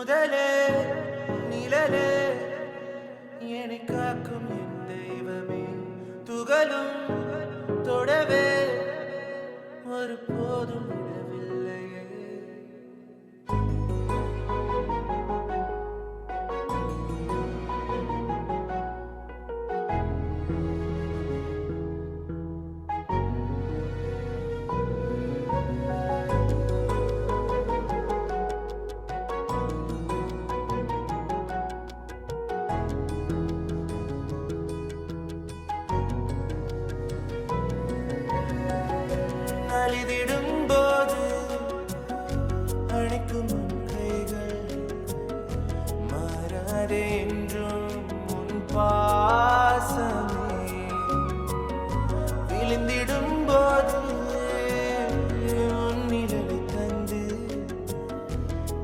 முதலே நிழலே என்னை காக்கும் என் தெய்வமே துகளும் தொடவே ஒரு போதும் விடவில்லையே அழிதிடும் போது அணைக்கும் உன் கைகள் மாறாதே என்றும் உன் பாசமே விழுந்திடும் போது உன் நிழலை தந்து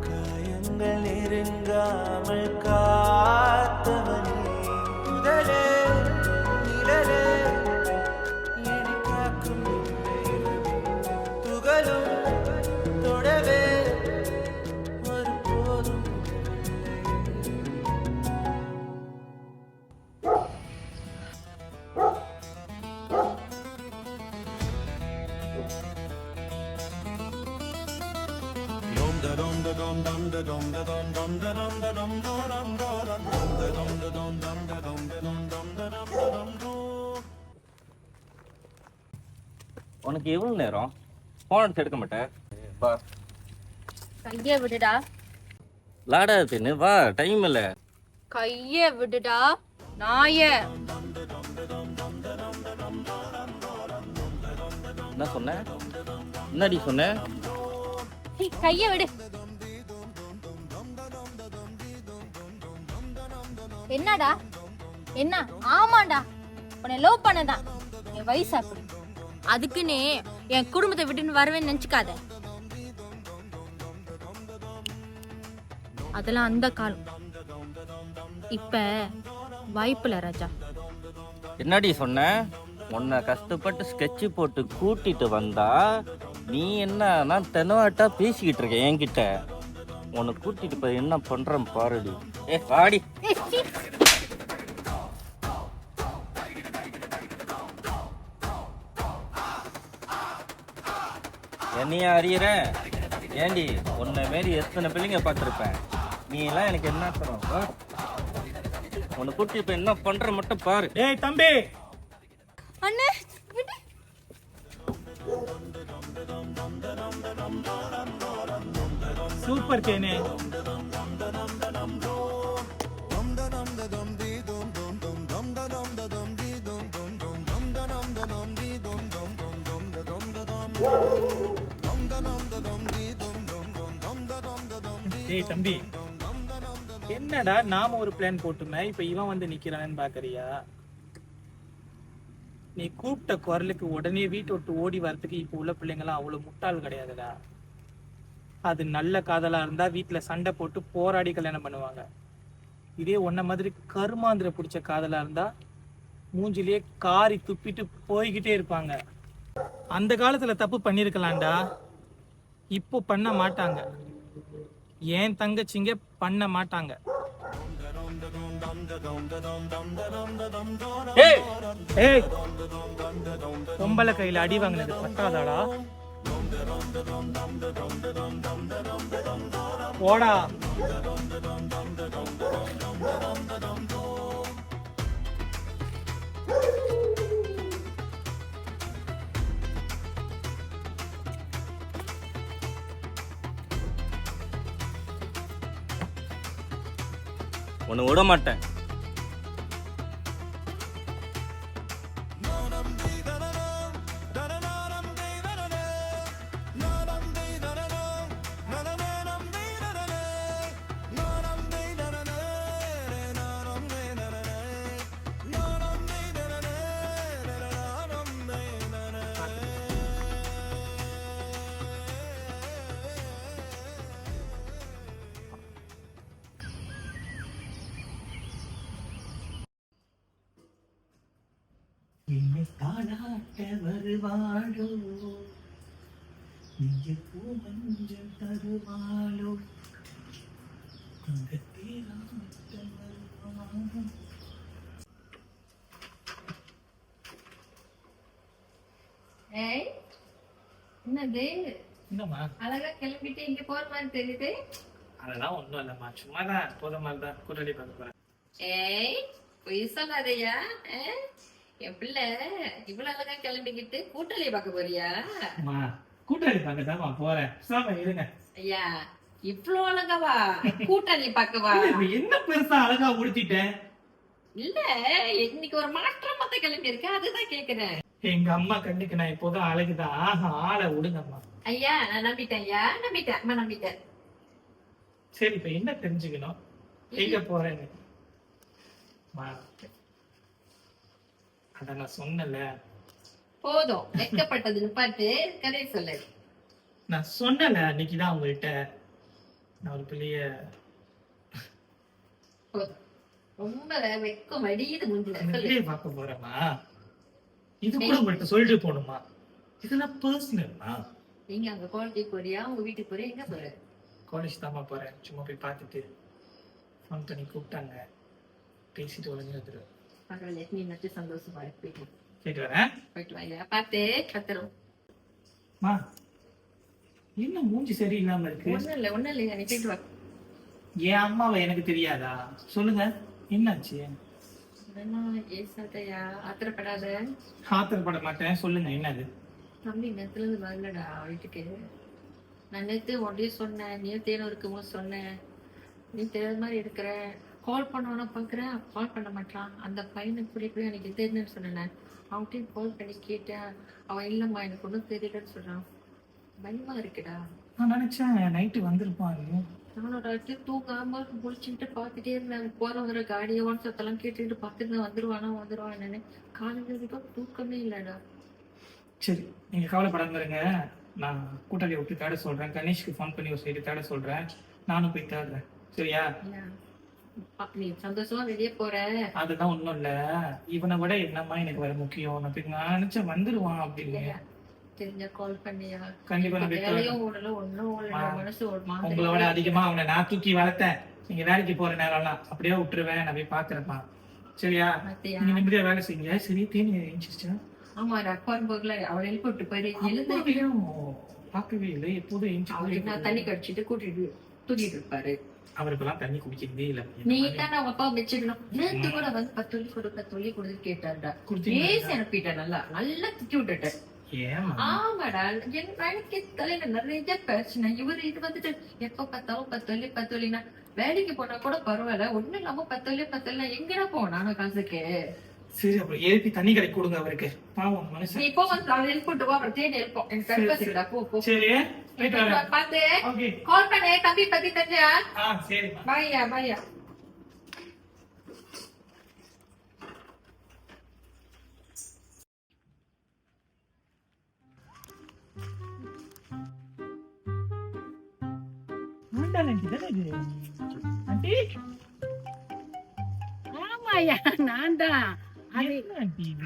காயங்கள் நெருங்காமல் காத்தவனே முதலே நிழலே என்னை காக்கும் துகளும் தொடவே ஒரு போதும் உனக்கு எவ்வளவு நேரம் போன் எடுக்க மாட்டேன் வா கைய விடுடா. லாடா தின்னு வா டைம் இல்ல கைய விடுடா நாய. என்ன சொன்ன என்னடி சொன்ன கைய விடு. என்னடா என்ன? ஆமாண்டா உன்னை லவ் பண்ணதான். என் வயசு அப்படி. அதுக்குன்னு என் குடும்பத்தை விட்டுன்னு வரவேன்னு நினைச்சுக்காத. அதெல்லாம் அந்த காலம். இப்ப வாய்ப்புல ராஜா. என்னடி சொன்ன உன்னை கஷ்டப்பட்டு ஸ்கெட்சு போட்டு கூட்டிட்டு வந்தா நீ என்ன நான் தெனவாட்டா பேசிக்கிட்டு இருக்கேன் என்கிட்ட. உன்னை கூட்டிட்டு போய் என்ன பண்றேன் பாருடி. வாடி. என்னையா அறியற ஏண்டி உன்னை மாரி எத்தனை பிள்ளைங்க பார்த்துருப்பேன். நீ எல்லாம் எனக்கு என்ன தரும். உன்னை கூட்டி இப்ப என்ன பண்ற மட்டும் பாரு. ஏய் தம்பி அண்ணே விடு. சூப்பர் தேனே. ஏய் தம்பி என்னடா நாம ஒரு பிளான் போட்டுமே இப்ப இவன் வந்து நிக்கிறான்னு பாக்குறியா? நீ கூப்பிட்ட குரலுக்கு உடனே வீட்டை விட்டு ஓடி வரதுக்கு இப்ப உள்ள பிள்ளைங்களாம் அவ்வளவு முட்டாள் கிடையாதுடா. அது நல்ல காதலா இருந்தா வீட்டுல சண்டை போட்டு போராடி கல்யாணம் பண்ணுவாங்க. இதே உன்ன மாதிரி கருமாந்திர பிடிச்ச காதலா இருந்தா மூஞ்சிலேயே காரி துப்பிட்டு போய்கிட்டே இருப்பாங்க. அந்த காலத்துல தப்பு பண்ணிருக்கலாம்டா, இப்போ பண்ண மாட்டாங்க. ஏன் தங்கச்சிங்க பண்ண மாட்டாங்க. ஏய் பொம்பளை கையில அடி வாங்கினது பட்டாதாடா. போடா. உன்னை விட மாட்டேன். என்னை தாளாட்ட வருவாளோ, நெஞ்சு பூ மஞ்சள் தருவாளோ, ஏய், என்னது என்னம்மா? அழகா கிளம்பிட்டு இங்க போற மாதிரி தெரியுது. அதெல்லாம் ஒண்ணும் இல்லம்மா, சும்மாதான் போத மாதிரி தான் கூட்டாளி பார்க்க போறேன். ஏய், பொய் சொல்லாதயா. என் பிள்ளை இவ்வளவு அழகா கிளம்பிக்கிட்டு கூட்டாளியை பார்க்க போறியா? அம்மா, கூட்டாளி பார்க்க தான்மா போறேன். சாம இருங்க. ஐயா, இவ்வளவு அழகாவா கூட்டாளி பார்க்கவா? இப்ப என்ன பெருசா அழகா உடுத்திட்டேன்? இல்ல, இன்னைக்கு ஒரு மாற்றம் மத்த கிளம்பி இருக்கு, அதுதான் கேக்குறேன். எங்க அம்மா கண்ணுக்கு நான் இப்போதான் அழகுதான். ஆஹா, ஆளை விடுங்கம்மா. ஐயா, நான் நம்பிட்டேன் ஐயா, நம்பிட்டேன் அம்மா, நம்பிட்டேன். சரி, இப்ப என்ன தெரிஞ்சுக்கணும்? எங்க போறேன்னு அம்மா, அத நான் சொன்னல. போதும், வெக்கப்பட்டது நிப்பாட்டு, கதையை சொல்லு. நான் சொன்னல அன்னைக்குதான் உங்ககிட்ட நான் ஒரு பிள்ளைய போதும், ரொம்ப வெக்கம் வடியுது மூஞ்சில, சொல்லு. பிள்ளைய பார்க்க போறேம்மா. இது கூட உங்கள்கிட்ட சொல்லிட்டு போகணுமா? இதெல்லாம் பர்சனல்மா. நீங்க அங்க குழந்தைக்கு போறியா, உங்க வீட்டுக்கு போறியா, எங்க போற? காலேஜ் தாம்மா போறேன். சும்மா போய் பார்த்துட்டு ஃபோன் பண்ணி கூப்பிட்டாங்க, பேசிட்டு உடனே வந்துடுவேன். பரவாயில்ல, நீ நட்டு சந்தோஷமா இருக்கு. போயிட்டு போயிட்டு வரேன். போயிட்டு வாங்க, பார்த்து கத்துறோம். மா, என்ன மூஞ்சி சரியில்லாம இருக்கு? ஒண்ணும் இல்லையா, நீ போயிட்டு வா. என் அம்மாவை எனக்கு தெரியாதா? சொல்லுங்க, என்னாச்சு? ஏசாதையா, ஆத்திரப்படாத. ஆத்திரப்பட மாட்டேன், சொல்லுங்க என்னது? தம்பி நேரத்துல இருந்து வரலடா வீட்டுக்கு. நான் நேத்து உடனே சொன்னேன், நீ தேனூருக்கு சொன்னேன், நீ தெரியாத மாதிரி இருக்கிற. கால் பண்ணவன பாக்குறேன், கால் பண்ண மாட்டான். அந்த பையனுக்கு பிடிக்கல, எனக்கு தெரியுன்னு சொன்னேன். அவன்கிட்டயும் கால் பண்ணி கேட்டேன், அவன் இல்லம்மா எனக்கு ஒன்றும் தெரியலன்னு சொல்றான். பயமா இருக்குடா. நான் நினைச்சேன் நைட்டு வந்திருப்பான். நானோட அடுத்து தூங்காம முடிச்சுட்டு பாத்துட்டே இருந்தேன். போற வர காடியை வாட்ஸ்அப்பெல்லாம் கேட்டுட்டு பாத்துட்டு வந்துருவானு. காலையில தூக்கமே இல்லடா. சரி, நீங்க கவலைப்படாம இருங்க. நான் கூட்டாளியை விட்டு தேட சொல்றேன். கணேஷ்க்கு ஃபோன் பண்ணி ஒரு சைடு தேட சொல்றேன். நானும் போய் தேடுறேன். சரியா? நீ சந்தோஷமா வெளியே போற. அதுதான் ஒண்ணும் இல்ல, இவனை விட என்னம்மா எனக்கு வர முக்கியம். நான் நினைச்சேன் வந்துருவான் அப்படின்னு. தெரிஞ்ச கால் பண்ணியா? கண்டிப்பா நான் வேலையும் ஓடல, ஒன்னும் ஓடல, மனசு ஓடுமா? உங்களோட அதிகமா அவனை நான் தூக்கி வளர்த்தேன். நீங்க வேலைக்கு போற நேரம்லாம் அப்படியே விட்டுருவேன். நான் போய் பாக்குறேன்ப்பா. சரியா? நீங்க நிம்மதியா வேலை செய்யுங்க. சரி, தேனி எழுந்துச்சா? ஆமா, அப்பா போகல, அவளை எழுப்பி விட்டு போயிரு. பார்க்கவே இல்லை, எப்போதும் நான் தண்ணி கடிச்சிட்டு கூட்டிட்டு தூக்கிட்டு இருப்பாரு. அவருக்கெல்லாம் தண்ணி குடிக்கிறதே இல்ல. நீ தான் அவங்க அப்பா வச்சிடணும். நேற்று கூட வந்து 10 சொல்லி கொடுத்து கேட்டாருடா. பேசி அனுப்பிட்டேன், நல்லா நல்லா திட்டி விட்டுட்டேன். ஆமாடா, என் வேலைக்கு தலையில நிறைய பிரச்சனை. இவரு இது வந்துட்டு எப்ப பார்த்தாலும் 10 வேலைக்கு போனா கூட பரவாயில்ல, ஒண்ணும் இல்லாம 10 எங்கடா போனானு காசுக்கு. சரி, அப்புறம் எழுப்பி தண்ணி கடை கொடுங்க அவருக்கு. பாவம் மனுஷன். நீ இப்போ வந்து அவன் எழுப்பிட்டு வா, அப்புறம் தேடி எழுப்போம். எனக்கு கடுப்பாச்சுடா, போ. சரி, பாத்து கால் பண்ணு, தம்பி பத்தி தெரிஞ்சா. சரி, பாய்யா. ஆமாய்யா, நான் தான்.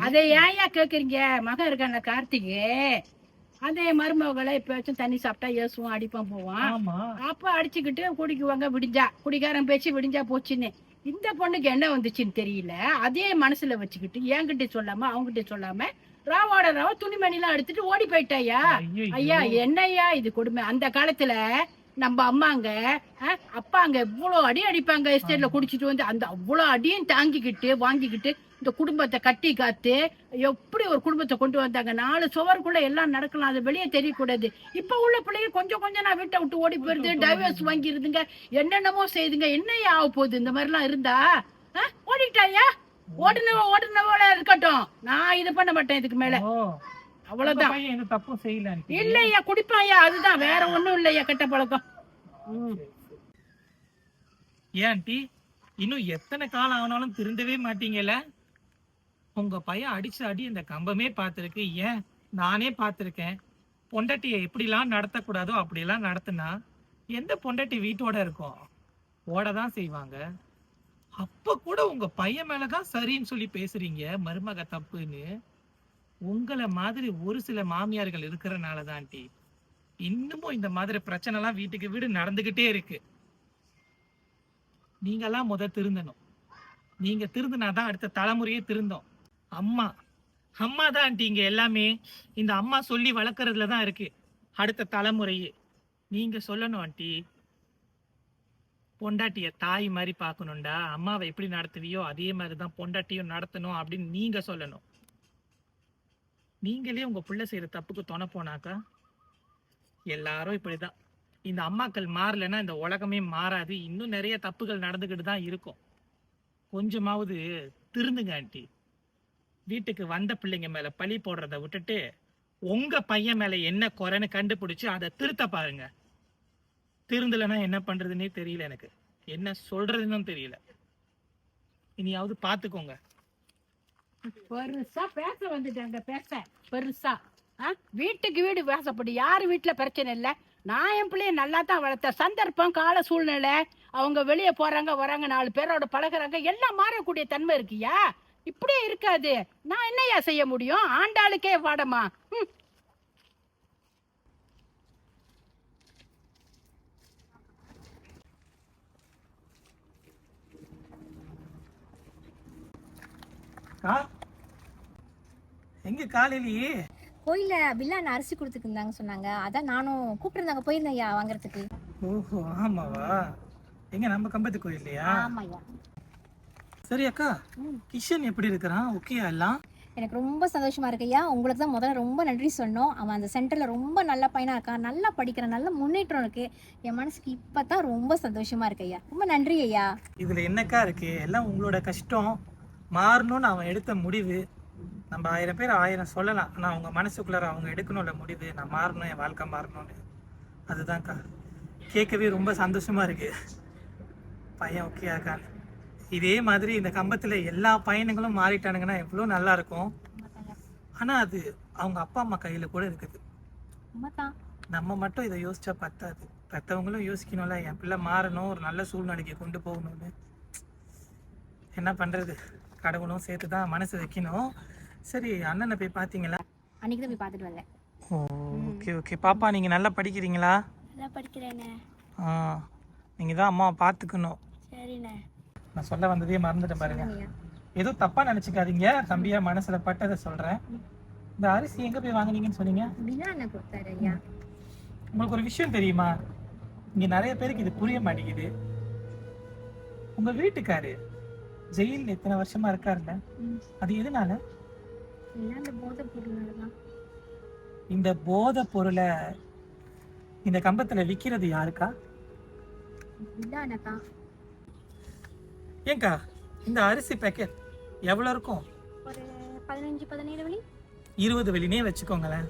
அதை ஏன்யா கேக்குறீங்க? மகன் இருக்கான கார்த்திகே, அதே மருமகளை எப்பயாச்சும் தண்ணி சாப்பிட்டா ஏசுவான், அடிப்பான், போவான். அப்ப அடிச்சுக்கிட்டு குடிக்குவாங்க. குடிக்காரன் பேச்சு விடிஞ்சா போச்சுன்னு. இந்த பொண்ணுக்கு என்ன வந்துச்சுன்னு தெரியல. அதே மனசுல வச்சுக்கிட்டு என்கிட்ட சொல்லாம அவங்ககிட்ட சொல்லாம ராவோட ராவ துணிமணிலாம் எடுத்துட்டு ஓடி போயிட்டாயா. ஐயா, என்னையா இது கொடுமை? அந்த காலத்துல நம்ம அம்மாங்க அப்பாங்க எவ்வளவு அடி அடிப்பாங்க. எஸ்டேட்ல குடிச்சிட்டு வந்து அந்த அவ்வளவு அடியும் தாங்கிக்கிட்டு வாங்கிக்கிட்டு இந்த குடும்பத்தை கட்டி காத்து எப்படி ஒரு குடும்பத்தை கொண்டு வந்தாங்க. 4 சுவருக்குள்ள எல்லாம் நடக்கலாம், அது வெளியே தெரியக்கூடாது. இப்ப உள்ள பிள்ளைங்க கொஞ்சம் நான் வீட்டை விட்டு ஓடி போயிருது, டைவர்ஸ் வாங்கிருதுங்க, என்னென்னமோ செய்யுதுங்க. என்னையா ஆக போகுது இந்த மாதிரி எல்லாம் இருந்தா? ஓடிட்டாயா? ஓடுனவோட இருக்கட்டும், நான் இது பண்ண மாட்டேன் இதுக்கு மேல. அவ்வளவுதான். தப்பும் செய்யல இல்லையா, குடிப்பாயா, அதுதான், வேற ஒண்ணும் இல்லையா கெட்ட பழக்கம். ஏன் ஆண்டி, இன்னும் எத்தனை காலம் ஆனாலும் திருந்தவே மாட்டீங்கல்ல? உங்க பையன் அடிச்ச அடி இந்த கம்பமே பார்த்திருக்கு. ஏன், நானே பார்த்திருக்கேன். பொண்டாட்டியை எப்படிலாம் நடத்தக்கூடாதோ அப்படிலாம் நடத்துனா எந்த பொண்டாட்டி வீட்டோட இருக்கும்? ஓடதான் செய்வாங்க. அப்ப கூட உங்க பையன் மேலதான் சரின்னு சொல்லி பேசுறீங்க, மருமக தப்புன்னு. உங்களை மாதிரி ஒரு சில மாமியார்கள் இருக்கிறனாலதான் ஆண்டி இன்னமும் இந்த மாதிரி பிரச்சனை எல்லாம் வீட்டுக்கு வீடு நடந்துகிட்டே இருக்கு. நீங்கெல்லாம் திருந்தணும். நீங்க திருந்தினாதான் அடுத்த தலைமுறையே திருந்தோம். அம்மா அம்மா தான் ஆண்டி இங்க எல்லாமே. இந்த அம்மா சொல்லி வளர்க்கறதுல தான் இருக்கு அடுத்த தலைமுறையே. நீங்க சொல்லணும் ஆண்டி. பொண்டாட்டிய தாய் மாதிரி பார்க்கணும்டா. அம்மாவை எப்படி நடத்துவியோ அதே மாதிரிதான் பொண்டாட்டியும் நடத்தணும் அப்படின்னு நீங்க சொல்லணும். நீங்களே உங்க பிள்ளை செய்யற தப்புக்கு துணை போனாக்கா எல்லாரும் இப்படிதான். இந்த அம்மாக்கள் மாறலைன்னா இந்த உலகமே மாறாது. இன்னும் நிறைய தப்புகள் நடந்துக்கிட்டு தான் இருக்கும். கொஞ்சமாவது திருந்துங்க ஆண்டி. வீட்டுக்கு வந்த பிள்ளைங்க மேல பழி போடுறத விட்டுட்டு உங்க பையன் மேல என்ன குறைன்னு கண்டுபிடிச்சு அதை திருத்த பாருங்க. திருந்தலைன்னா என்ன பண்றதுன்னே தெரியல. எனக்கு என்ன சொல்றதுன்னு தெரியல. இனியாவது பாத்துக்கோங்க. பெருசா பேச வந்துட்டாங்க. பேச பெருசா வீட்டுக்கு வீடு பேசப்படி. யாரு வீட்டுல பிரச்சனை இல்லை. நான் என் பிள்ளைய நல்லா தான் வளர்த்தேன். சந்தர்ப்பம் கால சூழ்நிலை அவங்க வெளியே போறாங்க வராங்க 4 பேரோட பழகுறாங்க எல்லாம் மாறக்கூடிய தன்மை இருக்குயா. இப்படியே இருக்காது. நான் என்னையா செய்ய முடியும்? ஆண்டாளுக்கே வாடமா. எங்க காலையிலேயே கோயில பில்லான அரிசி கொடுத்துருந்தாங்க சொன்னாங்க. அதான் நானும் கூப்பிட்டுருந்தாங்க, போயிருந்தேன் ஐயா வாங்குறதுக்கு. ஓஹோ ஆமாவா? எங்க நம்ம கம்பத்து கோயில்லையா? ஆமாய்யா. சரி அக்கா, கிஷன் எப்படி இருக்கிறான்? ஓகேயா எல்லாம்? எனக்கு ரொம்ப சந்தோஷமா இருக்கு ஐயா. உங்களுக்கு தான் முதல்ல ரொம்ப நன்றி சொன்னோம். அவன் அந்த சென்டர்ல ரொம்ப நல்ல பையனா இருக்கான், நல்லா படிக்கிறான், நல்ல முன்னேற்றம் இருக்கு. என் மனசுக்கு இப்பதான் ரொம்ப சந்தோஷமா இருக்கு ஐயா. ரொம்ப நன்றி ஐயா. இதுல என்னக்கா இருக்கு? எல்லாம் உங்களோட கஷ்டம். மாறணும்னு அவன் எடுத்த முடிவு. நம்ம 1000 பேர் 1000 சொல்லலாம். ஆனால் அவங்க மனசுக்குள்ளார அவங்க எடுக்கணும்ல முடிவு. நான் மாறணும், என் வாழ்க்கை மாறணும்னு. அதுதான்க்கா கேட்கவே ரொம்ப சந்தோஷமா இருக்கு. பையன் ஓகே அக்கான்னு. இதே மாதிரி இந்த கம்பத்தில் எல்லா பையனுங்களும் மாறிட்டானுங்கன்னா எவ்வளோ நல்லா இருக்கும். ஆனால் அது அவங்க அப்பா அம்மா கையில் கூட இருக்குது. நம்ம மட்டும் இதை யோசிச்சா பத்தாது. பெற்றவங்களும் யோசிக்கணும்ல, என் பிள்ளை மாறணும், ஒரு நல்ல சூழ்நிலைக்கு கொண்டு போகணும்னு. என்ன பண்ணுறது, கடவுளும் சேர்த்து தான் மனசு வைக்கணும். சரி, அண்ணனை போய் பார்த்தீங்களா? அன்னைக்கு தான் போய் பார்த்துட்டு வந்தேன். Okay okay. பாப்பா நீங்கள் நல்லா படிக்கிறீங்களா? நல்லா படிக்கிறேண்ணே. நீங்கள் தான் அம்மாவை பார்த்துக்கணும். சரிண்ணே. நான் சொல்ல வந்ததே மறந்துட்டேன் பாருங்க. ஏதோ தப்பா நினைச்சுக்காதீங்க. தம்பியா மனசுல பட்டதை சொல்றேன். இந்த அரிசி எங்க போய் வாங்குனீங்கன்னு சொன்னீங்க? பில்லான கொடுத்தாரு ஐயா. உங்களுக்கு ஒரு விஷயம் தெரியுமா? இங்க நிறைய பேருக்கு இது புரிய மாட்டேங்குது. உங்க வீட்டுக்காரு ஜெயிலில் எத்தனை வருஷமா இருக்காருல்ல, அது எதனால? இந்த போதை பொருளை இந்த கம்பத்துல விக்கிறது யாருக்கா? ஏங்கா, இந்த அரிசி பேக்கெட் எவ்வளவு இருக்கும்? ஒரு 15-17 வெளி. 20 வெளினே வச்சுக்கோங்களேன்.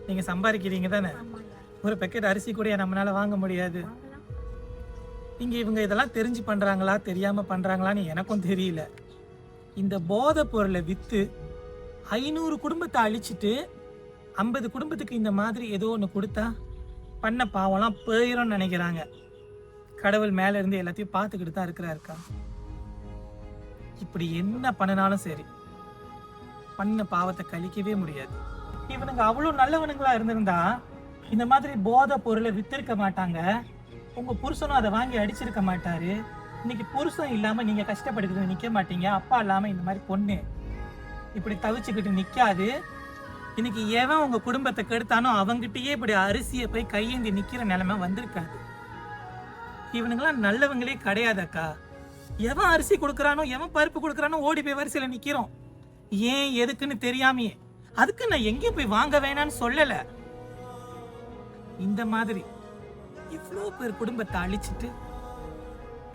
நீங்க சம்பாதிக்கிறீங்க தானே. ஒரு பேக்கெட் அரிசி கூட நம்மளால வாங்க முடியாது. இங்க இவங்க இதெல்லாம் தெரிஞ்சு பண்றாங்களா தெரியாம பண்றாங்களான்னு எனக்கும் தெரியல. இந்த போதை பொருளை வித்து 500 குடும்பத்தை அழிச்சிட்டு 50 குடும்பத்துக்கு இந்த மாதிரி ஏதோ ஒன்று கொடுத்தா பண்ண பாவம்லாம் போயிடும்னு நினைக்கிறாங்க. கடவுள் மேல இருந்து எல்லாத்தையும் பார்த்துக்கிட்டு தான் இருக்கிறாருக்கா. இப்படி என்ன பண்ணினாலும் சரி, பண்ண பாவத்தை கழிக்கவே முடியாது. இவனுங்க அவ்வளோ நல்லவனுங்களா இருந்திருந்தா இந்த மாதிரி போதை பொருளை வித்திருக்க மாட்டாங்க. உங்க புருஷனும் அதை வாங்கி அடிச்சிருக்க மாட்டாரு. இன்னைக்கு புருஷன் இல்லாம நீங்க கஷ்டப்படுறது நிக்க மாட்டீங்க. அப்பா இல்லாம இந்த மாதிரி பொண்ணு இப்படி தவிச்சுக்கிட்டு நிக்காது. இன்னைக்கு எவன் உங்க குடும்பத்தை கெடுத்தானோ அவங்கிட்டயே இப்படி அரிசியை போய் கையேந்தி நிக்கிற நிலைமை வந்திருக்காது. இவனுங்களாம் நல்லவங்களே கிடையாதக்கா. எவன் அரிசி கொடுக்குறானோ எவன் பருப்பு கொடுக்குறானோ ஓடி போய் வரிசையில நிக்கிறோம். ஏன் எதுக்குன்னு தெரியாமையே. அதுக்கு நான் எங்கேயும் போய் வாங்க வேணான்னு சொல்லல. இந்த மாதிரி இவ்வளோ பேர் குடும்பத்தை அழிச்சிட்டு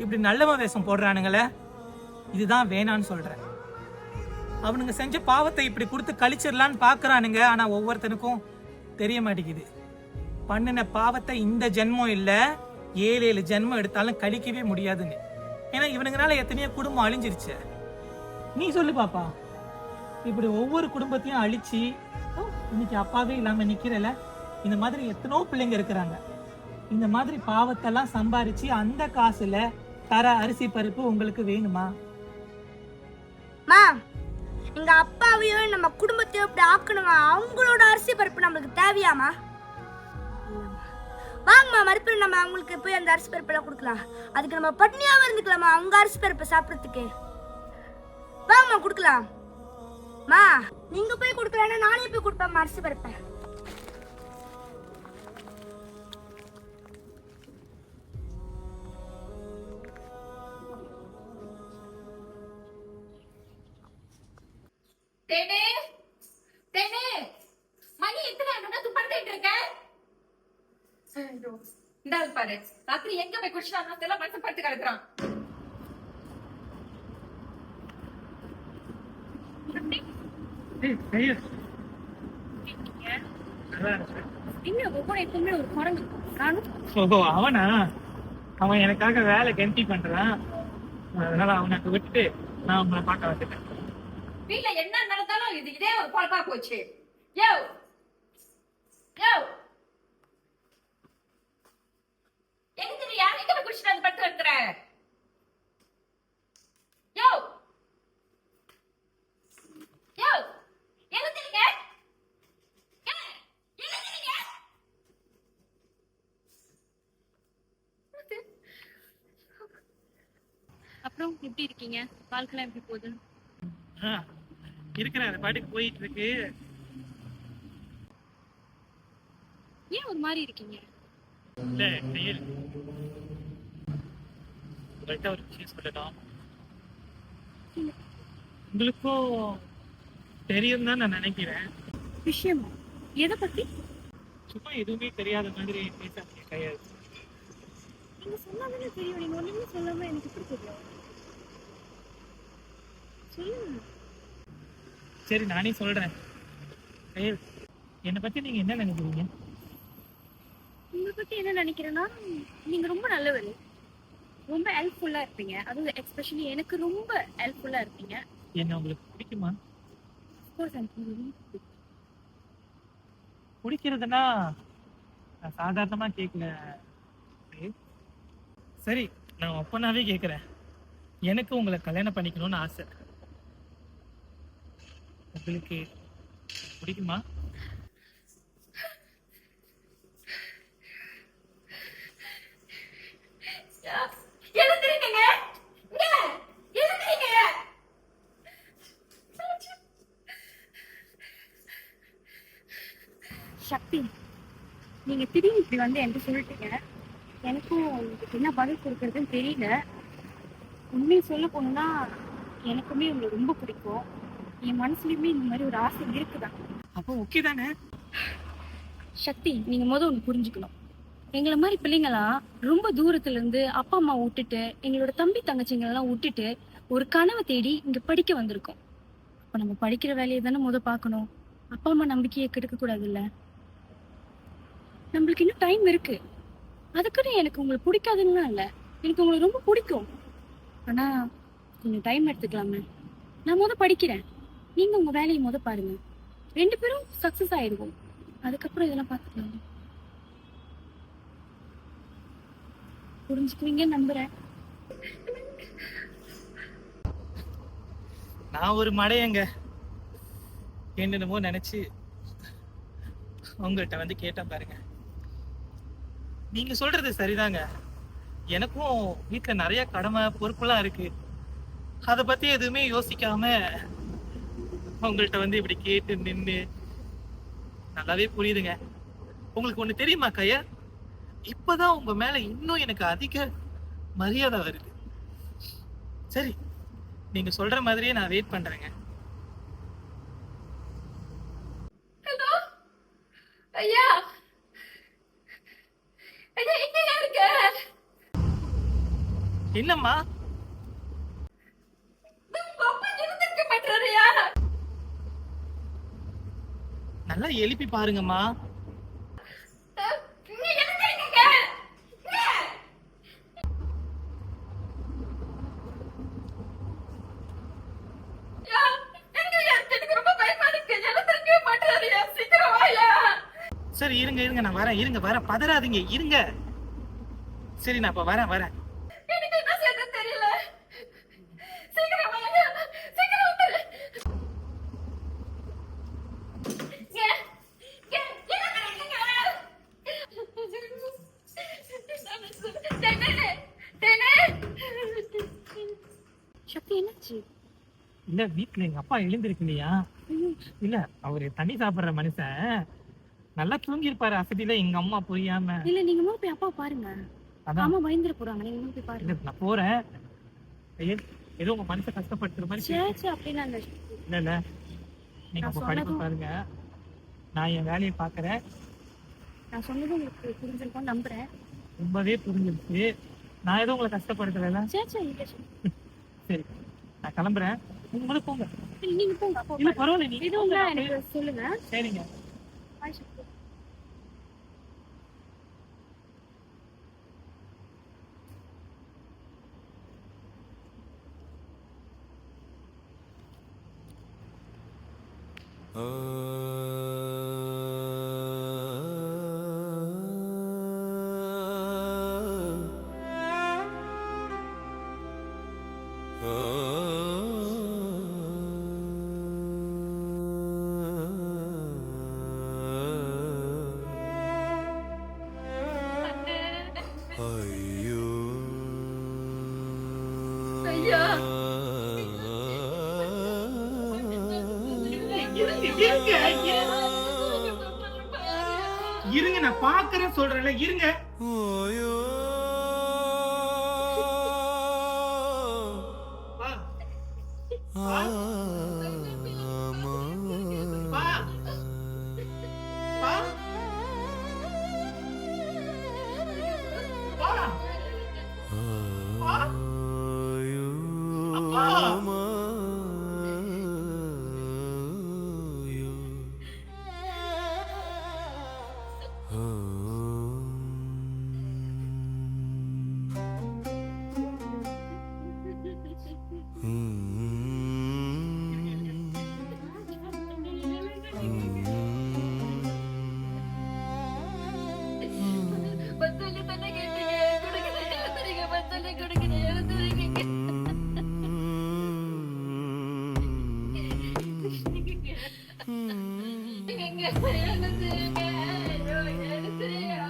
இப்படி நல்லவன் வேஷம் போடுறானுங்களே, இதுதான் வேணான்னு சொல்றேன். அவனுங்க செஞ்ச பாவத்தை இப்படி கொடுத்து கழிச்சிடலான்னு பாக்குறானுங்க. ஆனா ஒவ்வொருத்தனுக்கும் தெரிய மாட்டேங்குது, பண்ணின பாவத்தை இந்த ஜென்மம் இல்ல 7 ஜென்மம் எடுத்தாலும் கழிக்கவே முடியாதுன்னு. ஏன்னா இவனுங்கனால எத்தனையோ குடும்பம் அழிஞ்சிருச்சு. நீ சொல்லு பாப்பா, இப்படி ஒவ்வொரு குடும்பத்தையும் அழிச்சு இன்னைக்கு அப்பாவே இல்லாம நிக்கிறல, இந்த மாதிரி எத்தனோ பிள்ளைங்க இருக்கிறாங்க. இந்த மாதிரி பாவத்தெல்லாம் சம்பாரிச்சு அந்த காசுல தர அரிசி பருப்பு உங்களுக்கு வேணுமா? எங்க அப்பாவையும் நம்ம குடும்பத்தையும் இப்படி ஆக்கணுமா? அவங்களோட அரிசி பருப்பு நம்மளுக்கு தேவையாமா? வாங்கம்மா மறுபடியும் நம்ம அவங்களுக்கு போய் அந்த அரிசி பருப்பெல்லாம் கொடுக்கலாம். அதுக்கு நம்ம பட்னியாவே இருந்துக்கலாமா அவங்க அரிசி பருப்பை சாப்பிட்றதுக்கு. வாங்கம்மா கொடுக்கலாம். மா நீங்க போய் கொடுக்கலன்னா நானே போய் கொடுப்பேன் அரிசி பருப்பை. தேனே தேனே மணி எத்தனை ஆகுதுன்னா துப்பறிட்டு இருக்க? இந்த ஆள் பாரு, ராத்திரி எங்க போய் குடிச்சானோ தெரியல, மனுஷன் படுத்து கிடக்குறான். அவனா அவன் எனக்காக வேலை கெண்டி பண்றான். அதனால அவனை விட்டுட்டு நான் உங்களை பார்க்க வந்துட்டேன். வீட்டுல என்ன நடந்தாலும் இதே ஒரு பொழப்பா போச்சு. யோ யோ எங்க நீ யார் எங்க போய் குடிச்சிட்டு வந்து படுத்து கிடக்குற? யோ யோ எழுந்திருங்க. அப்புறம் எப்படி இருக்கீங்க? வாழ்க்கைலாம் எப்படி போகுது? இருக்கிற அந்த பாட்டுக்கு போயிட்டு இருக்கு. ஏன் ஒரு மாதிரி இருக்கீங்க? இல்ல கையில் உங்கள்கிட்ட ஒரு விஷயம் சொல்லலாம். உங்களுக்கும் தெரியும் தான் நான் நினைக்கிறேன். விஷயமா? எதை பத்தி? சும்மா எதுவுமே தெரியாத மாதிரி பேசாதீங்க கையால். நீங்க சொன்னாதானே தெரியும். நீங்க ஒண்ணுமே சொல்லாம எனக்கு எப்படி தெரியும்? சொல்லுங்க. சரி நானே சொல்றேன். கையில் என்னை பத்தி நீங்க என்ன நினைக்கிறீங்க? உங்களை பத்தி என்ன நினைக்கிறேன்னா, நீங்க ரொம்ப நல்லவர், ரொம்ப ஹெல்ப்ஃபுல்லா இருப்பீங்க. அதுவும் எஸ்பெஷலி எனக்கு ரொம்ப ஹெல்ப்ஃபுல்லா இருப்பீங்க. என்ன உங்களுக்கு பிடிக்குமா? அஃப்கோர்ஸ் எனக்கு பிடிக்கிறதுனா நான் சாதாரணமா கேட்கல. சரி நான் ஒப்பனாவே கேட்குறேன். எனக்கு உங்களை கல்யாணம் பண்ணிக்கணும்னு ஆசை. உங்களுக்கு பிடிக்குமா? எழுந்திருங்க. எழுந்திருங்க. சக்தி, நீங்க திடீர்னு இப்படி வந்து என்கிட்ட சொல்லிட்டீங்க. எனக்கும் உங்களுக்கு என்ன பதில் கொடுக்கறதுன்னு தெரியல. உண்மையை சொல்ல போனோம்னா எனக்குமே உங்களை ரொம்ப பிடிக்கும். என் மனசுலயுமே இந்த மாதிரி ஒரு ஆசை இருக்குதான். அப்போ ஓகே தானே? சக்தி, நீங்க ஒன்று புரிஞ்சுக்கணும். எங்களை மாதிரி பிள்ளைங்களாம் ரொம்ப தூரத்துல இருந்து அப்பா அம்மா விட்டுட்டு, எங்களோட தம்பி தங்கச்சிங்களெல்லாம் விட்டுட்டு ஒரு கனவை தேடி இங்க படிக்க வந்திருக்கோம். அப்ப நம்ம படிக்கிற வேலையை தானே பார்க்கணும். அப்பா அம்மா நம்பிக்கையை கெடுக்க கூடாதுல்ல. நம்மளுக்கு இன்னும் டைம் இருக்கு. அதுக்குன்னு எனக்கு உங்களை பிடிக்காதுன்னா இல்ல, எனக்கு உங்களை ரொம்ப பிடிக்கும். ஆனா கொஞ்சம் டைம் எடுத்துக்கலாமே. நான் படிக்கிறேன், நீங்க உங்க வேலையை பாருங்க. 2 பேரும் சக்சஸ் ஆயிடுவோம். அதுக்கப்புறம் இதெல்லாம் பார்த்துக்கலாம். புரிஞ்சுக்குவீங்கன்னு நம்புறேன். நான் ஒரு மடையங்க என்னென்னமோ நினைச்சு உங்கள்கிட்ட வந்து கேட்டேன் பாருங்க. நீங்க சொல்றது சரிதாங்க. எனக்கும் வீட்டுல நிறைய கடமை பொறுப்புலாம் இருக்கு. அதை பத்தி எதுவுமே யோசிக்காம உங்கள்கிட்ட வந்து இப்படி கேட்டு நின்று நல்லாவே புரியுதுங்க. உங்களுக்கு ஒண்ணு தெரியுமா கையா, இப்பதான் உங்க மேல இன்னும் எனக்கு அதிக மரியாதை வருது. சரி நீங்க சொல்ற மாதிரியே நான் வெயிட் பண்றேங்க. ஹலோ ஐயா, ஐயா எங்கயா இருக்க? என்னம்மா? உங்க அப்பா இருந்திருக்க மாட்டாருயா. நல்லா எழுப்பி பாருங்கம்மா. சரி இருங்க இருங்க நான் வரேன். இருங்க வரேன், பதறாதீங்க இருங்க. சரி நான் இப்ப வரேன். எனக்கு என்ன செய்ய தெரியல. சீக்கிரம் வாங்க, சீக்கிரம் வந்துரு. இல்ல வீட்டுல எங்க அப்பா எழுந்திருக்கு இல்லையா? இல்ல அவரு தண்ணி சாப்பிடுற மனுஷன் நல்லா தூங்கிருப்பாரு அசதியில, எங்க அம்மா புரியாம. இல்ல நீங்க முதல்ல போய் அப்பா பாருங்க. அதான் அம்மா பயந்துட போறாங்க. நீங்க முதல்ல போய் பாருங்க. இல்ல, நான் போறேன். ஏதோ உங்க மனசை கஷ்டப்படுத்துற மாதிரி சே சே அப்படிலாம் இல்ல. இல்ல இல்ல, நீங்க நான் உங்க படிப்பு சொன்னதும் பாருங்க, நான் என் வேலையை பாக்குறேன். நான் சொன்னதும் உங்களுக்கு புரிஞ்சிருக்கும்னு நம்புறேன். ரொம்பவே புரிஞ்சிருச்சு. நான் ஏதோ உங்களை கஷ்டப்படுத்தல. சே சே இல்ல. சரி, நான் கிளம்புறேன். நீங்க முதல்ல போங்க. இல்ல, நீங்க போங்க. அப்பா இல்ல பாருங்க. பரவாயில்ல, நீங்க எதுவும் போங்க. இல்ல, எனக்கு சொல்லுங்க. சரிங்க. பாய் சக்தி. ஐயா இருங்க, நான் பாக்குறேன் சொல்றேன்ல, இருங்க. பா. பா. பா. பா. பா. பா. அப்பா. பத்தல்லி தானே கேட்டீங்க, கொடுக்குறீங்க. பத்தல்லி கொடுக்குறீங்க, எழுந்துருக்கீங்க. எழுந்துருங்க. ஐயோ, எழுந்துருங்க.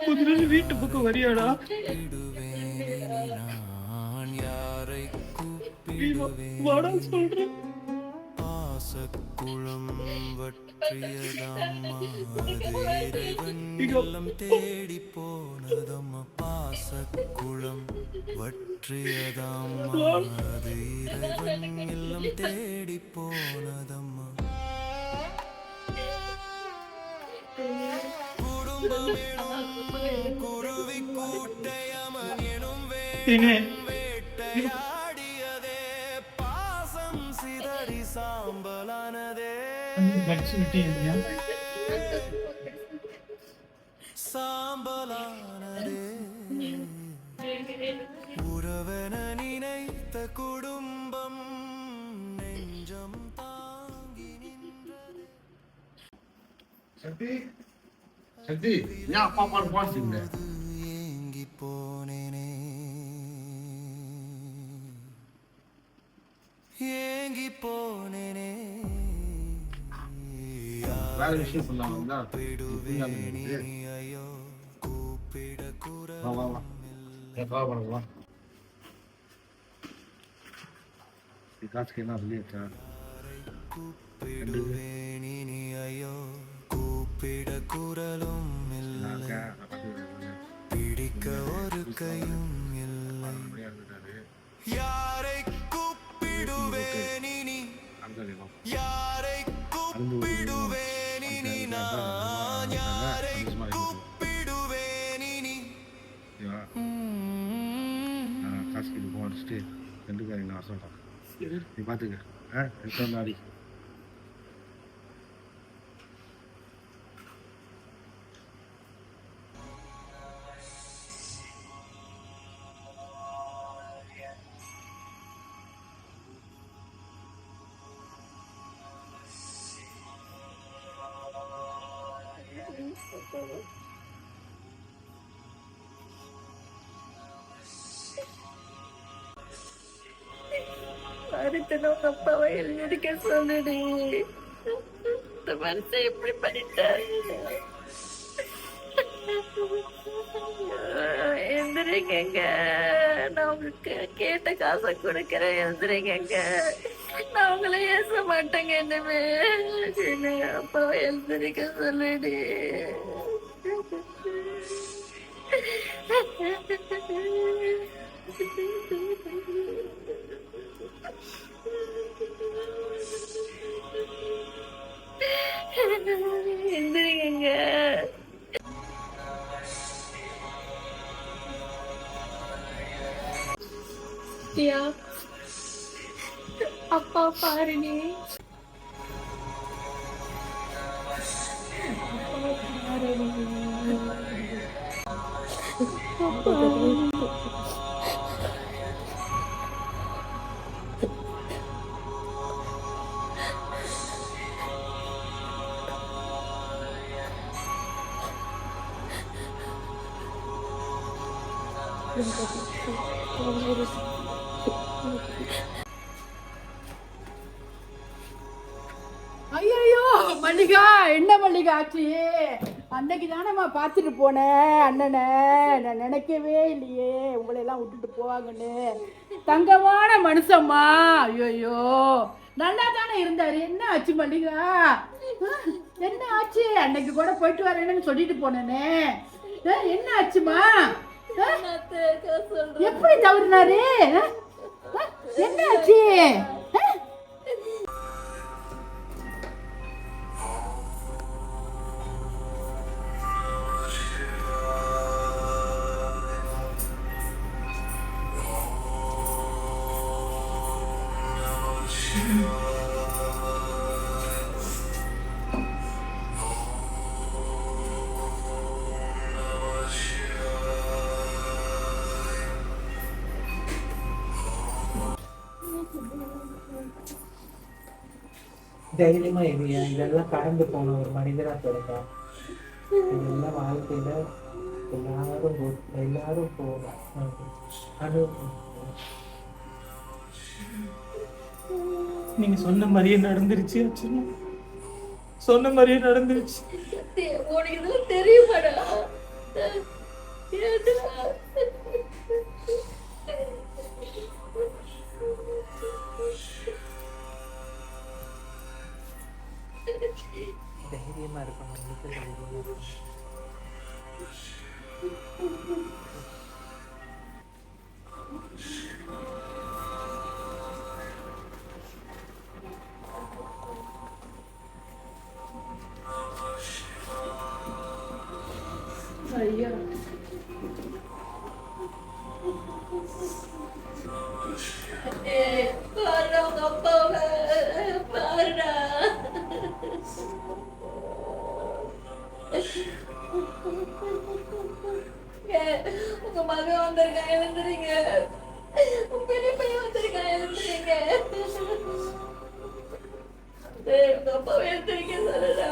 கொஞ்ச நாள் வீட்டு பக்கம் வரியாடா? வாடா சொல்றேன். தேடி போனதம்மா பாசக்குளம் வற்றியதாம்மா, அது இறைவன் இல்லம் தேடி போனதம்மா. குருவி கூட்டையமன் எனும் வேட்டையாடியதே, பாசம் சிதறி சாம்பலானதே, சாம்பலானதே. உறவென நினைத்த குடும்பம் நெஞ்சம் தாங்கி நின்றது. சக்தி சக்தி, ஏன் அப்பா பாட்டு பாடுறீங்க? ஏங்கி போனேனே, ஏங்கி போனேனே, வேற விஷயம் சொல்லாம ஐயோ கூப்பிட குரல் வா வா வா, எப்பா பண்ணலாம். காசுக்கு என்ன சொல்லியாச்சா? கூப்பிடுவேனினி ஐயோ கூப்பிட குரலும் இல்லை, பிடிக்க ஒரு கையும் இல்லை, யாரை கூப்பிடுவேனினி, யாரை கூப்பிடுவேனினி, நான் யாரை கூப்பிடுவேனினி. காசுக்கு இது போட்டு ரெண்டு காரியம் நான் சொல்றேன், நீ பாத்துக்க. நாடி பாரு நேரத்துல உங்க அப்பாவை எழுதிக்க சொல்லுடி. இந்த மனுஷன் எப்படி பண்ணிட்டாரு? எழுந்துறீங்க, நான் உங்களுக்கு கேட்ட காசை கொடுக்கறேன். எழுந்துறீங்க, நான் உங்களை ஏச மாட்டேங்க. என்னமே அப்பாவை எழுந்திருக்க சொல்லுடி. எழுந்திருங்க. அப்பா பாரு நீ. ஐயோ மல்லிகா, என்ன மல்லிகா ஆச்சு? அன்னைக்கு தானேம்மா பார்த்துட்டு போனேன் அண்ணனை. நான் நினைக்கவே இல்லையே உங்களை எல்லாம் விட்டுட்டு போவாங்கன்னு. தங்கமான மனுஷம்மா. ஐயோ நல்லா தானே இருந்தாரு. என்ன ஆச்சு மல்லிகா? என்ன ஆச்சு? அன்னைக்கு கூட போயிட்டு வரேன்னு சொல்லிட்டு போனேனே, என்ன ஆச்சுமா? எப்படி தவறினாரு? என்ன ஆச்சு? தைரியமா இல்லையா? இதெல்லாம் கடந்து போன ஒரு மனிதரா பிறந்தா. இதெல்லாம் வாழ்க்கையில எல்லாரும் போகலாம். நீங்க சொன்ன மாதிரியே நடந்துருச்சு. சொன்ன மாதிரியே நடந்துருச்சு. உனக்கு இதெல்லாம் தெரியுமாடா? தைரியமா இருக்கணும். ஐயா பாருடா, உங்க அப்பாவை பாருடா. உங்க மகன் வந்திருக்கான், எழுந்துறீங்க. உங்க பெரிய பையன் வந்திருக்கான், எழுந்துறீங்க. உங்க அப்பாவை எழுந்துறீங்க சொல்லுடா.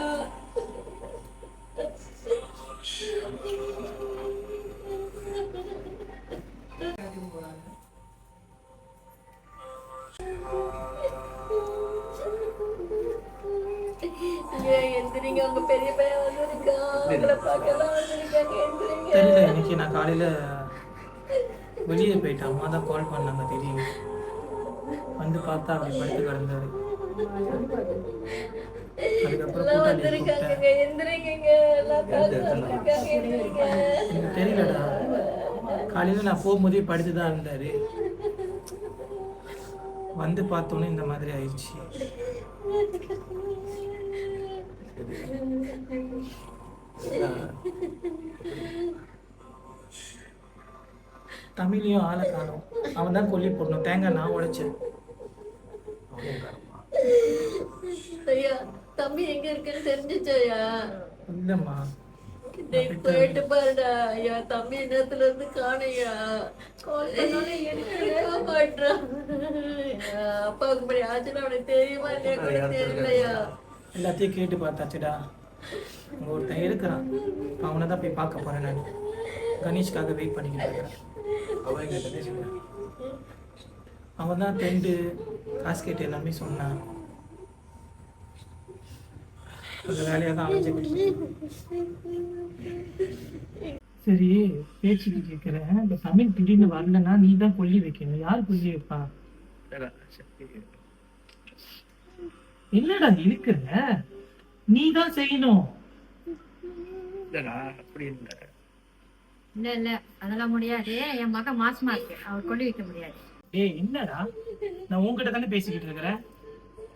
எந்திரிங்க, உங்க பெரிய பையன் வந்திருக்கான். உங்களை பார்க்கலாம் வந்திருக்காங்க. எந்திரிங்க. தெரியல, இன்னைக்கு நான் காலையில வெளியே போயிட்டேன். அம்மா தான் கால் பண்ணாங்க. தெரியும் வந்து பார்த்தா அப்படி படுத்து கிடந்தாரு. அதுக்கப்புறம் வந்திருக்காங்க. எந்திரிங்க, எல்லாம் வந்திருக்காங்க. எந்திரிங்க. எனக்கு தெரியலடா, காலையில நான் போகும்போதே படுத்து தான் இருந்தாரு. வந்து பார்த்தோன்னே இந்த மாதிரி ஆயிடுச்சு. தமிழையும் ஆளை காணும். அவன் தான் கொல்லி போடணும். தேங்காய் நான் உடைச்சேன். ஐயா, தம்பி எங்க இருக்குன்னு தெரிஞ்சிச்சையா? இல்லம்மா, போயிட்டு பாருடா. ஐயா, தம்பி நேரத்துல இருந்து காணையா. கால் பண்ணாலும் எடுக்கவே மாட்டான். அப்பாவுக்கு இப்படி ஆச்சுன்னா அவனுக்கு தெரியுமா இல்லையா கூட தெரியலையா? எல்லாத்தையும் கேட்டு பார்த்தாச்சுடா. அங்கே ஒருத்தன் இருக்கிறான். அவனை தான் போய் பார்க்க போறேன். நான் கணேஷ்காக வெயிட் பண்ணிக்கிட்டு இருக்கிறேன். அவன் தான் டென்ட்டு காஸ்கெட் எல்லாமே சொன்னான். அந்த வேலையாக தான் அலைஞ்சிக்கிட்டு. சரி, பேச்சுக்கு கேட்குறேன். இந்த தமிழ் திடீர்னு வரலன்னா நீ தான் கொல்லி வைக்கணும். யார் கொல்லி வைப்பா? என்னடா இருக்கிற, நீ தான் செய்யணும். இல்ல இல்ல அதெல்லாம் முடியாது. என் மகன் மாசமா இருக்கு, அவர் கொண்டு வைக்க முடியாது. ஏய் என்னடா, நான் உங்ககிட்ட தானே பேசிக்கிட்டு இருக்கிறேன்.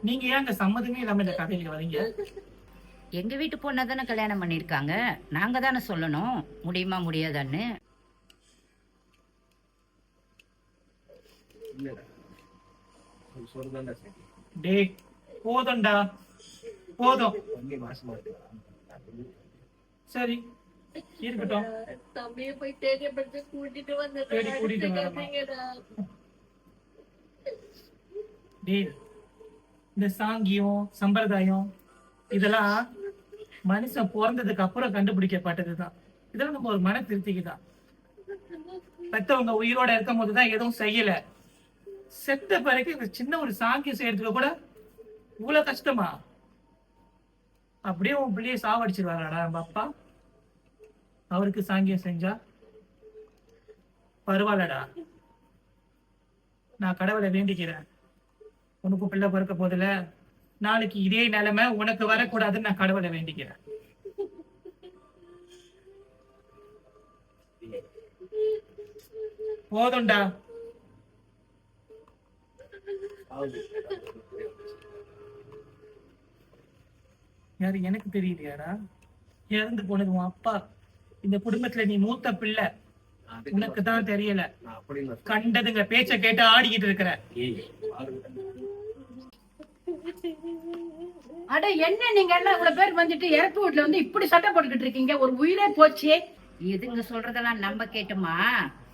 நீங்க ஏன் அங்க சம்மதமே இல்லாம இந்த கதையில வரீங்க? எங்க வீட்டு பொண்ணை தானே கல்யாணம் பண்ணிருக்காங்க, நாங்க தானே சொல்லணும் முடியுமா முடியாதான்னு. டேய் போதும்டா, போதும். சரி இருக்கட்டும். தம்பியை போய் தேடியப்பட்டு கூட்டிட்டு வந்து தேடி கூட்டிட்டு வரமா? டேய் இந்த சாங்கியம் சம்பிரதாயம் இதெல்லாம் மனுஷன் பிறந்ததுக்கு அப்புறம் கண்டுபிடிக்கப்பட்டதுதான். இதெல்லாம் நம்ம ஒரு மன திருப்திக்கு தான். பெத்தவங்க உயிரோட இருக்கும் போதுதான் எதுவும் செய்யல, செத்த பிறகு இந்த சின்ன ஒரு சாங்கியம் செய்யறதுக்கு கூட இவ்வளவு கஷ்டமா? அப்படியே உன் பிள்ளைய சாவடிச்சிருவாராடா நம்ம அப்பா? அவருக்கு சாங்கியம் செஞ்சா பரவாயில்லடா. நான் கடவுளை வேண்டிக்கிறேன், உனக்கும் பிள்ளை பிறக்க போதில்ல, நாளைக்கு இதே நிலைமை உனக்கு வரக்கூடாதுன்னு நான் கடவுளை வேண்டிக்கிறேன். போதும்டா. யாரு எனக்கு தெரியலையாடா? இறந்து போனது உன் அப்பா. இந்த குடும்பத்துல நீ மூத்த பிள்ளை, உனக்கு தான் தெரியல. கண்டதுங்க பேச்ச கேட்டு ஆடிக்கிட்டு இருக்கிற. அட என்ன நீங்க எல்லாம் இவ்வளவு பேர் வந்துட்டு இறப்பு வீட்டுல வந்து இப்படி சட்டை போட்டுக்கிட்டு இருக்கீங்க? ஒரு உயிரே போச்சு. இதுங்க சொல்றதெல்லாம் நம்ம கேட்டுமா?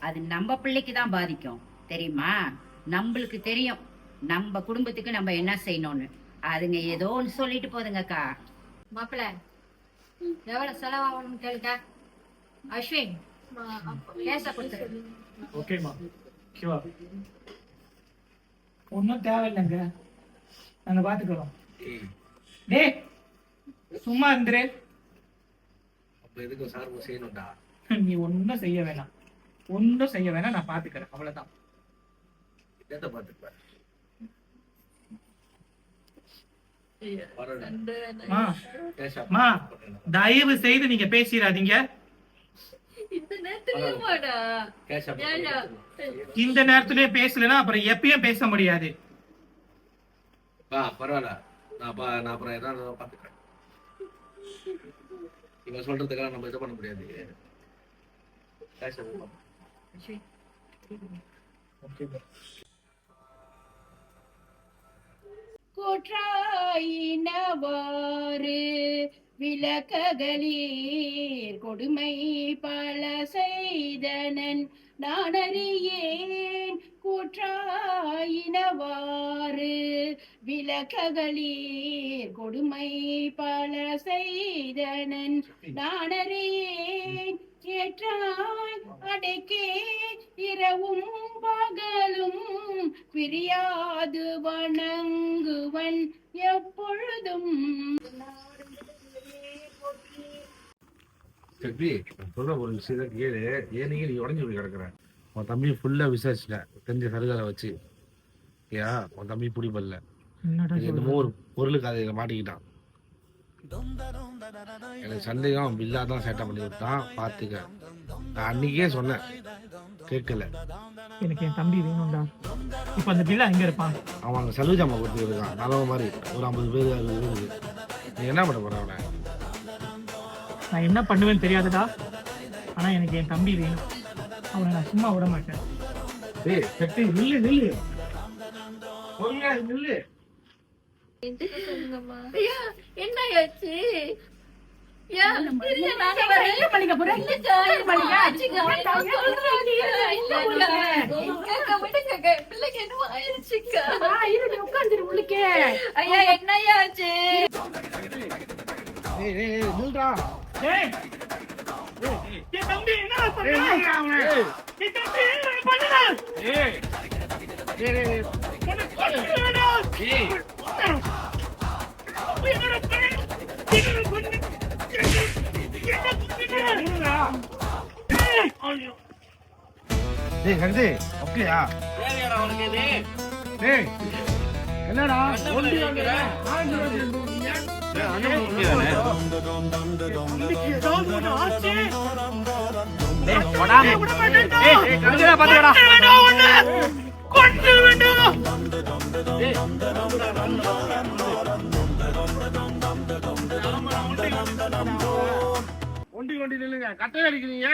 அது நம்ம பிள்ளைக்கு தான் பாதிக்கும் தெரியுமா? நம்மளுக்கு தெரியும் நம்ம குடும்பத்துக்கு நம்ம என்ன செய்யணும்னு. அதுங்க ஏதோ ஒன்று சொல்லிட்டு போதுங்கக்கா. மாப்பிள்ள எவ்வளவு செலவாகணும்னு கேளுங்க. அஸ்வின் கேச கொடுத்துரு. ஓகேமா, ஓகேவா? ஒன்னும் தேவையில்லைங்க, நாங்க பாத்துக்கிறோம். டேய் சும்மா இருந்துரு. நீ ஒன்னும் செய்ய வேணாம், ஒன்னும் செய்ய வேணாம், நான் பாத்துக்கிறேன், அவ்வளவுதான். தயவு செய்து நீங்க பேசிடாதீங்க. இந்த நேரத்திலே பேசலன்னா அப்புறம் எப்பயும் பேச முடியாது. பரவாயில்ல, நான் அப்புறம் ஏதாவது பாத்துக்கிறேன். இவங்க சொல்றதுக்காக நம்ம இது பண்ண முடியாது. கோற்றாயினவாறு விளக்ககளீர் கொடுமை பல செய்தனன் நானறியேன். கூற்றாயினவாறு விளக்ககளீர் கொடுமை பல செய்தனன் நானறியேன். ஏற்றாய் அடைக்கே இரவும் பகலும் பிரியாது வணங்குவன் எப்பொழுதும். சொல்ற ஒரு விஷயத்த கேளு. ஏனீங்க நீ உடஞ்சி போய் கிடக்குற? உன் தம்பி ஃபுல்லா விசாரிச்சிட்டேன் தெரிஞ்ச சருகால வச்சு. ஏன் உன் தம்பி பிடிப்பல்ல, என்னமோ ஒரு பொருளுக்கு அதை மாட்டிக்கிட்டான். எனக்கு சந்தேகம் பில்லா தான் சேட்டை பண்ணி விட்டான். பாத்துக்க, நான் அன்னைக்கே சொன்னேன், கேட்கல. எனக்கு என் தம்பி வேணும்டா. இப்ப அந்த பில்லா எங்க இருப்பான்? அவன் அந்த சலுஜாமா கொடுத்துட்டு இருக்கான், நல்லவ மாதிரி. ஒரு 50 பேர் 60 பேருக்கு. நீ என்ன பண்ண போற அவனை? நான் என்ன பண்ணுவேன்னு தெரியாதுடா, ஆனா எனக்கு என் தம்பி வேணும். அவனை நான் சும்மா விட மாட்டேன். ஏய் சக்தி, நில்லு நில்லு, நில்லு. என்ன ஆச்சு? நில்றா. என் தம்பி என்ன பண்ணா? என் தம்பி என்ன பண்ணா? டேய் கருது அப்படியா டேய் என்னடா ஒண்டி ஒண்டி ஒண்டி நில்லுங்க கட்டை அடிக்கிறீங்க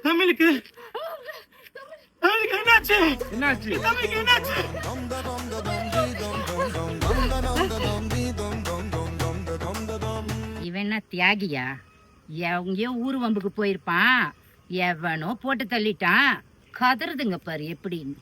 தமிழுக்கு என்னாச்சு என்னாச்சு தமிழுக்கு என்னாச்சு இவன் என்ன தியாகியா? எவங்கயோ ஊர் வம்புக்கு போயிருப்பான், எவனோ போட்டு தள்ளிட்டான். கதறுதுங்க பாரு எப்படின்னு.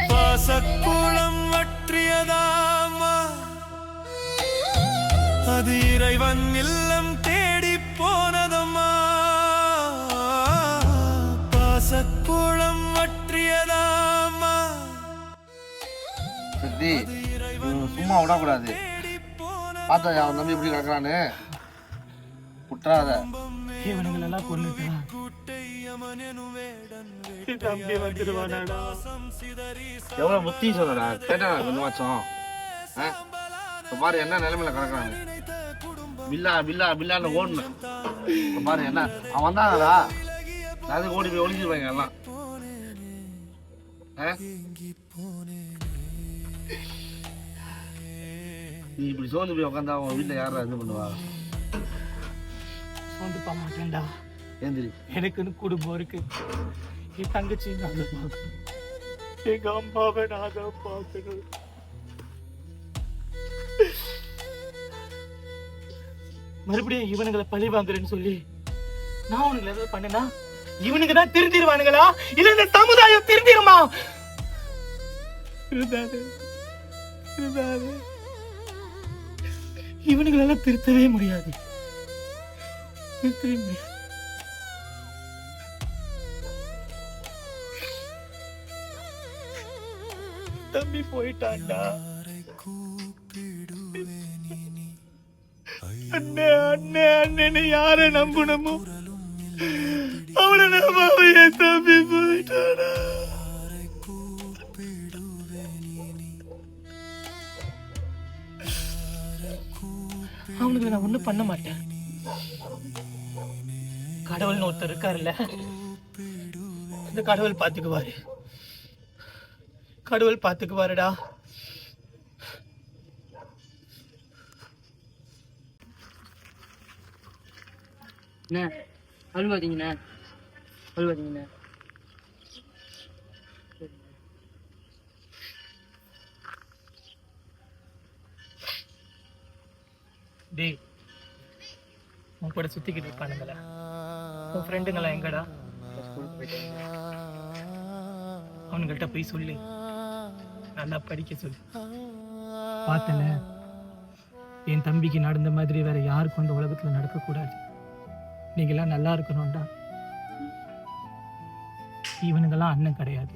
பாசக்குளம் வற்றியதாமா, அது இறைவன் இல்லம் தேடி போனதம்மா. பாசக்குளம் வற்றியதாமா, சக்தி சும்மா விடக்கூடாது. பார்த்தா அவன் நம்பி எப்படி கிடக்குறான்னு விட்டுறாத. இவனுங்களெல்லாம் கொண்டுட்டான் தம்பி வந்துடுவானாடா. எவ்வளவு புத்தி சொல்லடா, கேட்டா கொஞ்சமாச்சும். இப்ப பாரு என்ன நிலைமையில கிடக்குறாங்க. பில்லா பில்லா பில்லான்னு ஓடணும். இப்ப பாரு என்ன அவன் வந்தாங்கடா, அதுக்கு ஓடி போய் ஒளிஞ்சிருவாங்க எல்லாம். நீ இப்படி சோர்ந்து போய் உட்காந்தா அவன் வீட்டுல யாரா இது பண்ணுவா? சோர்ந்து போக மாட்டேன்டா. ஏந்திரி. எனக்குன்னு குடும்பம் இருக்கு. என் தங்கச்சி நான் பார்க்கணும், எங்க அம்மாவை நான் தான் பார்க்கணும். மறுபடியும் இவனுங்களை பழி வாங்குறேன்னு சொல்லி நான் உனக்கு ஏதாவது பண்ணனா இவனுக்கு தான் திருந்திருவானுங்களா இல்ல இந்த சமுதாயம் திருந்திருமா? இவனுங்களெல்லாம் திருத்தவே முடியாது. தம்பி போயிட்டான்டா. அண்ணே அண்ணே அண்ணன்னு யார நம்பணுமோ அவனை நம்பாம என் தம்பி போயிட்டானா. அவனுக்கு நான் ஒண்ணும் பண்ண மாட்டேன். கடவுள்னு ஒருத்தர் இருக்காருல்ல, இந்த கடவுள் பாத்துக்குவாரு. கடவுள் பாத்துக்குவாருடா. என்ன அழுவாதீங்கண்ணே, அழுவாதீங்கண்ணே. டேய், உன் கூட சுத்திக்கிட்டு இருப்பானுங்களே, உன் ஃப்ரெண்டுங்களா எங்கடா? அவனுங்கள்ட்ட போய் சொல்லு, நல்லா படிக்க சொல்லு. பார்த்தல, என் தம்பிக்கு நடந்த மாதிரி வேற யாருக்கும் அந்த உலகத்துல நடக்கக்கூடாது. நீங்களாம் நல்லா இருக்கணும்டா. இவனுங்கெல்லாம் அண்ணன் கிடையாது.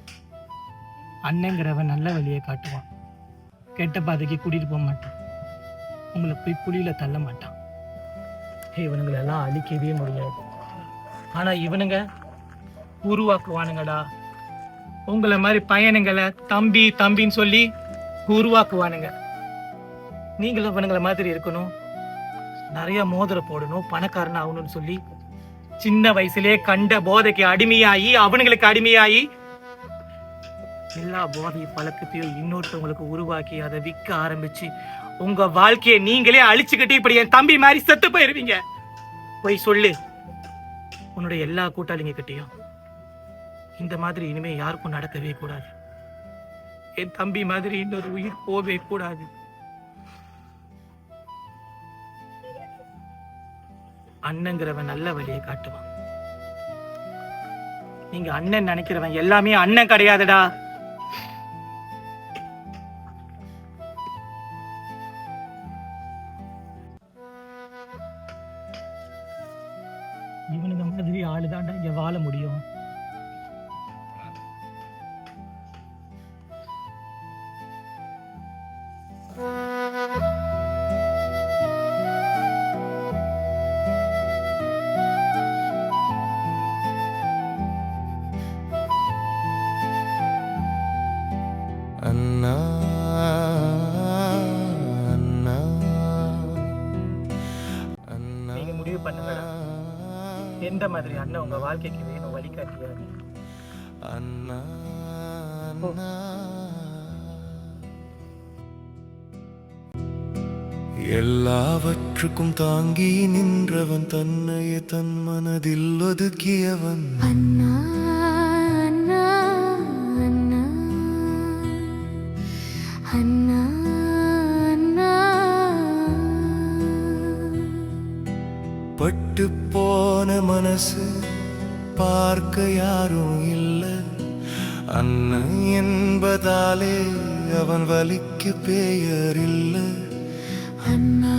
அண்ணங்கிறவன் நல்ல வழியை காட்டுவான், கெட்ட பாதைக்கு கூட்டிட்டு போக மாட்டான், உங்களை போய் குழியில தள்ள மாட்டான். இவனுங்களெல்லாம் அழிக்கவே முடியாது. ஆனா இவனுங்க உருவாக்குவானுங்கடா. உங்களை மாதிரி பையனுங்களை தம்பி தம்பின்னு சொல்லி உருவாக்குவானுங்க. நீங்களும் இவனுங்களை மாதிரி இருக்கணும், நிறைய மோதிரம் போடணும், பணக்காரன் ஆகணும்னு சொல்லி சின்ன வயசுலயே கண்ட போதைக்கு அடிமையாகி அவனுங்களுக்கு அடிமையாகி எல்லா போதை பழக்கத்தையும் இன்னொருத்தவங்களுக்கு உருவாக்கி அதை விற்க ஆரம்பிச்சு உங்க வாழ்க்கையை நீங்களே அழிச்சுக்கிட்டு இப்படி என் தம்பி மாதிரி செத்து போயிருவீங்க. போய் சொல்லு உன்னுடைய எல்லா கூட்டாளிங்க கிட்டையும், இந்த மாதிரி இனிமே யாருக்கும் நடக்கவே கூடாது. என் தம்பி மாதிரி இன்னொரு உயிர் போவே கூடாது. அண்ணங்கிறவன் நல்ல வழியை காட்டுவான். நீங்க அண்ணன் நினைக்கிறவன் எல்லாமே அண்ணன் கிடையாதுடா. இவனுங்க மாதிரி ஆளுதான்டா இங்க வாழ முடியும். அண்ணா அண்ணா அண்ணா, நீங்க முடிவு பண்ணுங்கடா, எந்த மாதிரி அண்ணன் உங்க வாழ்க்கைக்கு வேணும் வழிகாட்டியாரு. அண்ணா அண்ணா. எல்லாவற்றுக்கும் தாங்கி நின்றவன், தன்னையே தன் மனதில் ஒதுக்கியவன். அண்ணா அண்ணா அண்ணா அண்ணா அண்ணா. பட்டு போன மனசு பார்க்க யாரும் இல்ல, அண்ணன் என்பதாலே அவன் வலிக்கு பெயர் இல்ல. அண்ணா